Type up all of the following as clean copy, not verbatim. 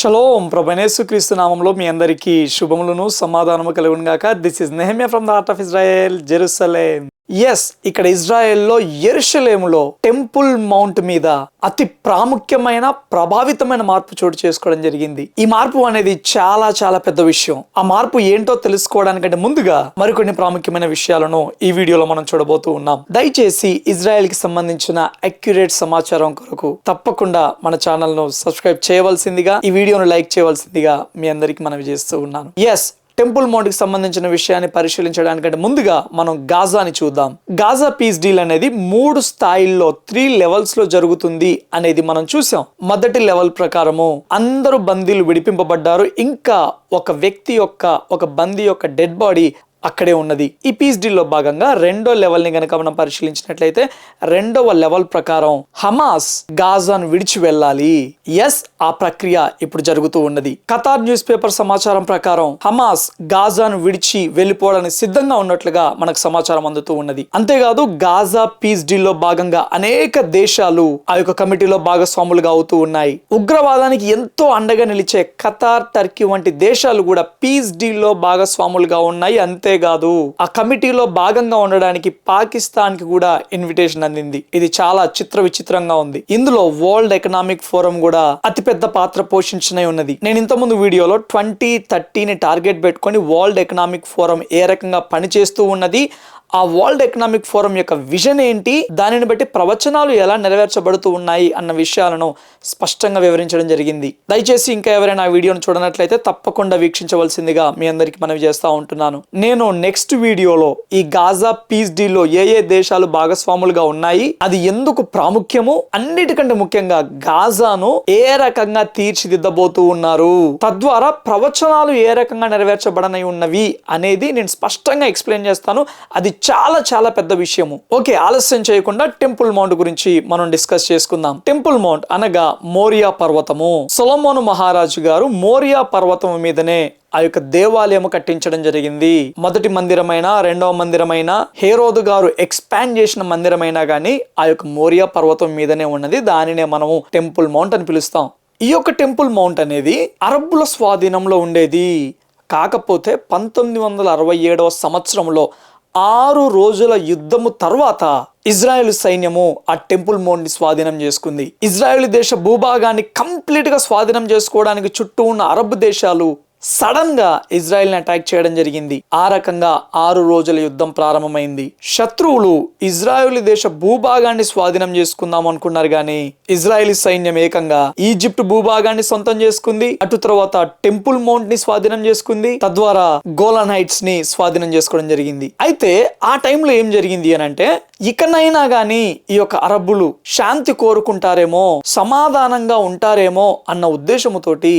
Shalom ప్రభునేసు క్రీస్తు నామంలో మీ అందరికీ శుభములను సమాధానము కలుగును గాక. This is Nehemiah from the heart of Israel, Jerusalem. ఇక్కడ ఇజ్రాయెల్లో యెరూషలేములో టెంపుల్ మౌంట్ మీద అతి ప్రాముఖ్యమైన ప్రభావితమైన మార్పు చోటు చేసుకోవడం జరిగింది. ఈ మార్పు అనేది చాలా చాలా పెద్ద విషయం. ఆ మార్పు ఏంటో తెలుసుకోవడానికంటే ముందుగా మరికొన్ని ప్రాముఖ్యమైన విషయాలను ఈ వీడియోలో మనం చూడబోతూ ఉన్నాం. దయచేసి ఇజ్రాయెల్ కి సంబంధించిన అక్యురేట్ సమాచారం కొరకు తప్పకుండా మన ఛానల్ ను సబ్స్క్రైబ్ చేయవలసిందిగా, ఈ వీడియోను లైక్ చేయవలసిందిగా మీ అందరికి మనవి చేస్తూ ఉన్నాను. టెంపుల్ మౌంట్ కి సంబంధించిన విషయాన్ని పరిశీలించడానికంటే ముందుగా మనం గాజాని చూద్దాం. గాజా పీస్ డీల్ అనేది 3 స్థాయిల్లో 3 లెవెల్స్ లో జరుగుతుంది అనేది మనం చూసాం. మొదటి లెవెల్ ప్రకారము అందరూ బందీలు విడిపింపబడ్డారు. ఇంకా ఒక బందీ యొక్క డెడ్ బాడీ అక్కడే ఉన్నది. ఈ పీస్ డీల్లో భాగంగా రెండో లెవెల్ ని గనక మనం పరిశీలించినట్లయితే, రెండవ లెవెల్ ప్రకారం హమాస్ గాజాను విడిచి వెళ్ళాలి. ఆ ప్రక్రియ ఇప్పుడు జరుగుతూ ఉన్నది. ఖతార్ న్యూస్ పేపర్ సమాచారం ప్రకారం హమాస్ గాజాను విడిచి వెళ్ళిపోవడానికి సిద్ధంగా ఉన్నట్లుగా మనకు సమాచారం అందుతూ ఉన్నది. అంతేకాదు గాజా పీస్ డీల్లో భాగంగా అనేక దేశాలు ఆ యొక్క కమిటీలో భాగస్వాములుగా అవుతూ ఉన్నాయి. ఉగ్రవాదానికి ఎంతో అండగా నిలిచే ఖతార్, టర్కీ వంటి దేశాలు కూడా పీస్ డీల్లో భాగస్వాములుగా ఉన్నాయి. అంతేకాదు ఆ కమిటీలో భాగంగా ఉండడానికి పాకిస్తాన్ కి కూడా ఇన్విటేషన్ అందింది. ఇది చాలా విచిత్రంగా ఉంది. ఇందులో వరల్డ్ ఎకనామిక్ ఫోరం కూడా అతిపెద్ద పాత్ర పోషించనే ఉన్నది. నేను ఇంతకుముందు వీడియోలో 2030ని టార్గెట్ పెట్టుకొని వరల్డ్ ఎకనామిక్ ఫోరం ఏ రకంగా పనిచేస్తూ ఉన్నది, ఆ వరల్డ్ ఎకనామిక్ ఫోరం యొక్క విజన్ ఏంటి, దానిని బట్టి ప్రవచనాలు ఎలా నెరవేర్చబడుతూ ఉన్నాయి అన్న విషయాలను స్పష్టంగా వివరించడం జరిగింది. దయచేసి ఇంకా ఎవరైనా ఆ వీడియోను చూడనట్లయితే తప్పకుండా వీక్షించవలసిందిగా మీ అందరికి మనవి చేస్తా ఉంటున్నాను. నేను నెక్స్ట్ వీడియోలో ఈ గాజా పీస్ డీల్లో ఏ దేశాలు భాగస్వాములుగా ఉన్నాయి, అది ఎందుకు ప్రాముఖ్యము, అన్నిటికంటే ముఖ్యంగా గాజాను ఏ రకంగా తీర్చిదిద్దబోతూ ఉన్నారు, తద్వారా ప్రవచనాలు ఏ రకంగా నెరవేర్చబడనై ఉన్నవి అనేది నేను స్పష్టంగా ఎక్స్ప్లెయిన్ చేస్తాను. అది చాలా చాలా పెద్ద విషయము. ఆలస్యం చేయకుండా టెంపుల్ మౌంట్ గురించి మనం డిస్కస్ చేసుకుందాం. టెంపుల్ మౌంట్ అనగా మోరియా పర్వతము. సొలొమోను మహారాజు గారు మోరియా పర్వతం మీదనే ఆ యొక్క దేవాలయము కట్టించడం జరిగింది. మొదటి మందిరమైన, రెండవ మందిరమైన, హేరోదు గారు ఎక్స్పాండ్ చేసిన మందిరమైనా గానీ ఆ యొక్క మోరియా పర్వతం మీదనే ఉన్నది. దానినే మనము టెంపుల్ మౌంట్ అని పిలుస్తాం. ఈ యొక్క టెంపుల్ మౌంట్ అనేది అరబ్బుల స్వాధీనంలో ఉండేది. కాకపోతే 1967వ సంవత్సరంలో 6 రోజుల యుద్ధము తర్వాత ఇజ్రాయెల్ సైన్యము ఆ టెంపుల్ మౌంట్ ని స్వాధీనం చేసుకుంది. ఇజ్రాయెల్ దేశ భూభాగాన్ని కంప్లీట్ గా స్వాధీనం చేసుకోవడానికి చుట్టూ ఉన్న అరబ్ దేశాలు సడన్ గా ఇజ్రాయెల్ ని అటాక్ చేయడం జరిగింది. ఆ రకంగా 6 రోజుల యుద్ధం ప్రారంభమైంది. శత్రువులు ఇజ్రాయెల్ దేశ భూభాగాన్ని స్వాధీనం చేసుకుందాం అనుకున్నారు గాని ఇజ్రాయెల్ సైన్యం ఏకంగా ఈజిప్ట్ భూభాగాన్ని సొంతం చేసుకుంది. అటు తర్వాత టెంపుల్ మౌంట్ ని స్వాధీనం చేసుకుంది. తద్వారా గోలాన్ హైట్స్ ని స్వాధీనం చేసుకోవడం జరిగింది. అయితే ఆ టైంలో ఏం జరిగింది అని అంటే, ఇకనైనా గాని ఈ యొక్క అరబ్బులు శాంతి కోరుకుంటారేమో, సమాధానంగా ఉంటారేమో అన్న ఉద్దేశముతోటి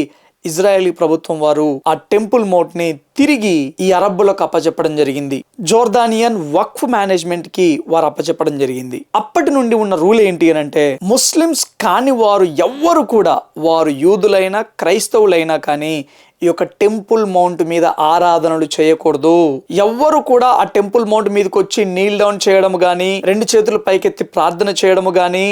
ఇజ్రాయేలీ ప్రభుత్వం వారు ఆ టెంపుల్ మౌంట్ ని తిరిగి ఈ అరబ్బులకు అప్పచెప్పడం జరిగింది. జోర్దానియన్ వక్ఫ్ మేనేజ్మెంట్ కి వారు అప్పచెప్పడం జరిగింది. అప్పటి నుండి ఉన్న రూల్ ఏంటి అని అంటే, ముస్లిమ్స్ కాని వారు ఎవ్వరు కూడా, వారు యూదులైనా క్రైస్తవులైనా కానీ ఈ యొక్క టెంపుల్ మౌంట్ మీద ఆరాధనలు చేయకూడదు. ఎవ్వరు కూడా ఆ టెంపుల్ మౌంట్ మీదకి వచ్చి నీల్ డౌన్ చేయడం గాని, 2 చేతులు పైకెత్తి ప్రార్థన చేయడము గాని,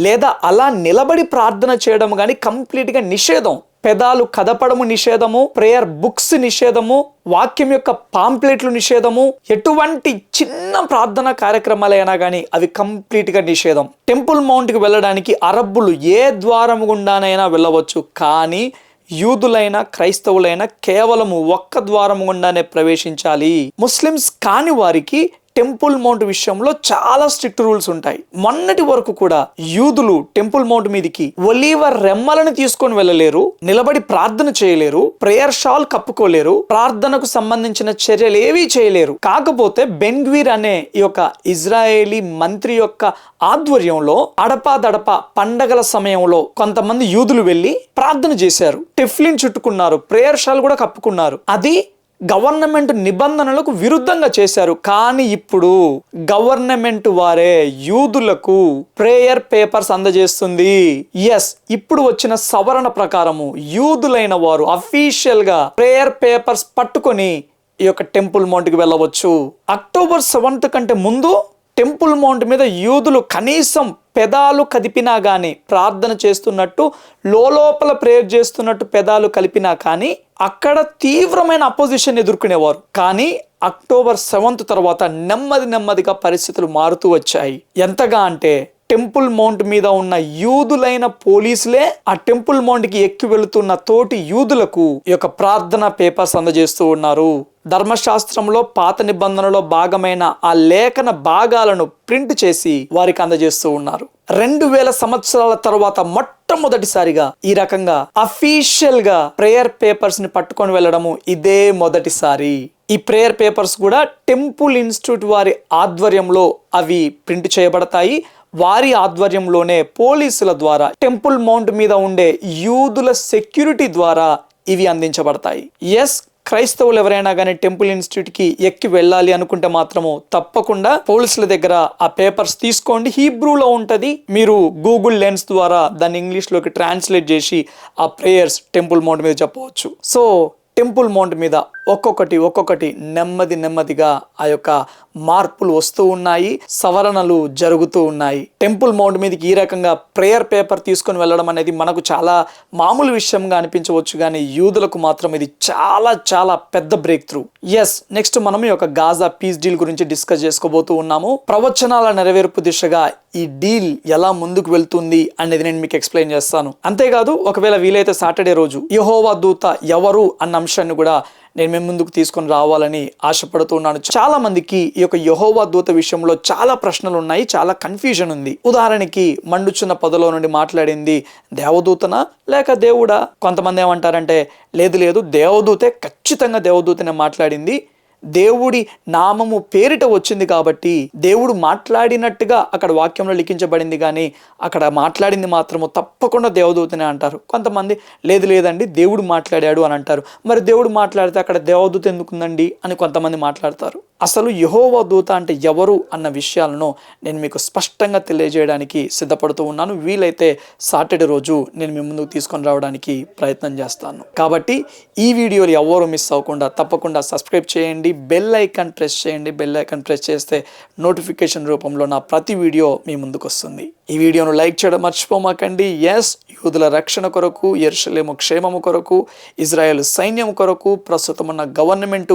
లేదా అలా నిలబడి ప్రార్థన చేయడం గాని కంప్లీట్ గా నిషేధం. పెదాలు కదపడము నిషేధము, ప్రేయర్ బుక్స్ నిషేధము, వాక్యం యొక్క పాంప్లెట్లు నిషేధము, ఎటువంటి చిన్న ప్రార్థన కార్యక్రమాలైనా కానీ అవి కంప్లీట్ గా నిషేధం. టెంపుల్ మౌంట్ కి వెళ్ళడానికి అరబ్బులు ఏ ద్వారం గుండానైనా వెళ్ళవచ్చు, కానీ యూదులైన క్రైస్తవులైన కేవలము ఒక్క ద్వారం గుండానే ప్రవేశించాలి. ముస్లిమ్స్ కాని వారికి టెంపుల్ మౌంట్ విషయంలో చాలా స్ట్రిక్ట్ రూల్స్ ఉంటాయి. మొన్నటి వరకు కూడా యూదులు టెంపుల్ మౌంట్ మీదకి ఒలీవ రెమ్మలను తీసుకొని వెళ్ళలేరు, నిలబడి ప్రార్థన చేయలేరు, ప్రేయర్ షాల్ కప్పుకోలేరు, ప్రార్థనకు సంబంధించిన చర్యలు ఏవీ చేయలేరు. కాకపోతే బెన్గ్వీర్ అనే ఈ యొక్క ఇజ్రాయేలీ మంత్రి యొక్క ఆధ్వర్యంలో అడపాదడప పండగల సమయంలో కొంతమంది యూదులు వెళ్లి ప్రార్థన చేశారు, టెఫ్లిన్ చుట్టుకున్నారు, ప్రేయర్ షాల్ కూడా కప్పుకున్నారు. అది గవర్నమెంట్ నిబంధనలకు విరుద్ధంగా చేశారు. కానీ ఇప్పుడు గవర్నమెంట్ వారే యూదులకు ప్రేయర్ పేపర్స్ అందజేస్తుంది. ఇప్పుడు వచ్చిన సవరణ ప్రకారము యూదులైన వారు అఫీషియల్ గా ప్రేయర్ పేపర్స్ పట్టుకొని ఈ యొక్క టెంపుల్ మౌంట్ కి వెళ్ళవచ్చు. అక్టోబర్ 7th కంటే ముందు టెంపుల్ మౌంట్ మీద యూదులు కనీసం పెదాలు కదిపినా కానీ, ప్రార్థన చేస్తున్నట్టు లోపల ప్రేయర్ చేస్తున్నట్టు పెదాలు కలిపినా కానీ అక్కడ తీవ్రమైన అపోజిషన్ ఎదుర్కొనేవారు. కానీ అక్టోబర్ 7 తర్వాత నెమ్మదిగా పరిస్థితులు మారుతూ వచ్చాయి. ఎంతగా అంటే టెంపుల్ మౌంట్ మీద ఉన్న యూదులైన పోలీసులే ఆ టెంపుల్ మౌంట్ కి ఎక్కి వెళుతున్న తోటి యూదులకు ఈ యొక్క ప్రార్థన పేపర్స్ అందజేస్తూ ఉన్నారు. ధర్మశాస్త్రంలో పాత నిబంధనలో భాగమైన ఆ లేఖన భాగాలను ప్రింట్ చేసి వారికి అందజేస్తూ ఉన్నారు. 2000 సంవత్సరాల తర్వాత మొట్టమొదటిసారిగా ఈ రకంగా అఫీషియల్ గా ప్రేయర్ పేపర్స్ ని పట్టుకొని వెళ్ళడము ఇదే మొదటిసారి. ఈ ప్రేయర్ పేపర్స్ కూడా టెంపుల్ ఇన్స్టిట్యూట్ వారి ఆధ్వర్యంలో అవి ప్రింట్ చేయబడతాయి. వారి ఆధ్వర్యంలోనే పోలీసుల ద్వారా టెంపుల్ మౌంట్ మీద ఉండే యూదుల సెక్యూరిటీ ద్వారా ఇవి అందించబడతాయి. ఎస్, క్రైస్తవులు ఎవరైనా కానీ టెంపుల్ ఇన్స్టిట్యూట్ కి ఎక్కి వెళ్ళాలి అనుకుంటే మాత్రము తప్పకుండా పోలీసుల దగ్గర ఆ పేపర్స్ తీసుకోండి. హీబ్రూలో ఉంటది. మీరు గూగుల్ లెన్స్ ద్వారా దాన్ని ఇంగ్లీష్ లోకి ట్రాన్స్లేట్ చేసి ఆ ప్రేయర్స్ టెంపుల్ మౌంట్ మీద చెప్పవచ్చు. సో టెంపుల్ మౌంట్ మీద ఒక్కొక్కటి నెమ్మదిగా ఆ యొక్క మార్పులు వస్తూ ఉన్నాయి, సవరణలు జరుగుతూ ఉన్నాయి. టెంపుల్ మౌంట్ మీదకి ఈ రకంగా ప్రేయర్ పేపర్ తీసుకొని వెళ్ళడం అనేది మనకు చాలా మామూలు విషయంగా అనిపించవచ్చు, కానీ యూదులకు మాత్రం ఇది చాలా పెద్ద బ్రేక్ త్రూ. ఎస్, నెక్స్ట్ మనం ఈ యొక్క గాజా పీస్ డీల్ గురించి డిస్కస్ చేసుకోబోతూ ఉన్నాము. ప్రవచనాల నెరవేర్పు దిశగా ఈ డీల్ ఎలా ముందుకు వెళ్తుంది అనేది నేను మీకు ఎక్స్ప్లెయిన్ చేస్తాను. అంతేకాదు ఒకవేళ వీలైతే సాటర్డే రోజు యెహోవా దూత ఎవరు అన్న అంశాన్ని కూడా నేను మేము ముందుకు తీసుకొని రావాలని ఆశపడుతున్నాను. చాలా మందికి ఈ యొక్క యెహోవా దూత విషయంలో చాలా ప్రశ్నలు ఉన్నాయి, చాలా కన్ఫ్యూజన్ ఉంది. ఉదాహరణకి మండుచున్న పొదలో నుండి మాట్లాడింది దేవదూతనా లేక దేవుడా? కొంతమంది ఏమంటారంటే లేదు దేవదూతే, ఖచ్చితంగా దేవదూతనే మాట్లాడింది. దేవుడి నామము పేరిట వచ్చింది కాబట్టి దేవుడు మాట్లాడినట్టుగా అక్కడ వాక్యంలో లిఖించబడింది, కానీ అక్కడ మాట్లాడింది మాత్రము తప్పకుండా దేవదూతనే అంటారు. కొంతమంది లేదండి దేవుడు మాట్లాడాడు అని అంటారు. మరి దేవుడు మాట్లాడితే అక్కడ దేవదూత ఎందుకుందండి అని కొంతమంది మాట్లాడతారు. అసలు యెహోవా దూత అంటే ఎవరు అన్న విషయాలను నేను మీకు స్పష్టంగా తెలియజేయడానికి సిద్ధపడుతూ ఉన్నాను. వీలైతే సాటర్డే రోజు నేను మీ ముందుకు తీసుకొని రావడానికి ప్రయత్నం చేస్తాను. కాబట్టి ఈ వీడియోలు ఎవరు మిస్ అవ్వకుండా తప్పకుండా సబ్స్క్రైబ్ చేయండి, బెల్ ఐకాన్ ప్రెస్ చేయండి. బెల్ ఐకాన్ ప్రెస్ చేస్తే నోటిఫికేషన్ రూపంలో నా ప్రతి వీడియో మీ ముందుకు వస్తుంది. ఈ వీడియోను లైక్ చేయడం మర్చిపోమాకండి. ఎస్, యూదుల రక్షణ కొరకు, యెరూషలేము క్షేమము కొరకు, ఇజ్రాయెల్ సైన్యం కొరకు, ప్రస్తుతం ఉన్న గవర్నమెంట్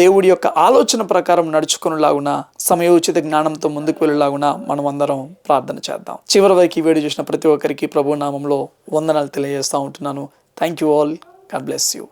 దేవుడి యొక్క ఆలోచన ప్రకారం నడుచుకునేలాగున, సమయోచిత జ్ఞానంతో ముందుకు వెళ్ళేలాగున మనం అందరం ప్రార్థన చేద్దాం. చివరి వరకు ఈ వీడియో చూసిన ప్రతి ఒక్కరికి ప్రభు నామంలో వందనాలు తెలియజేస్తూ ఉంటున్నాను. Thank you all. God bless you.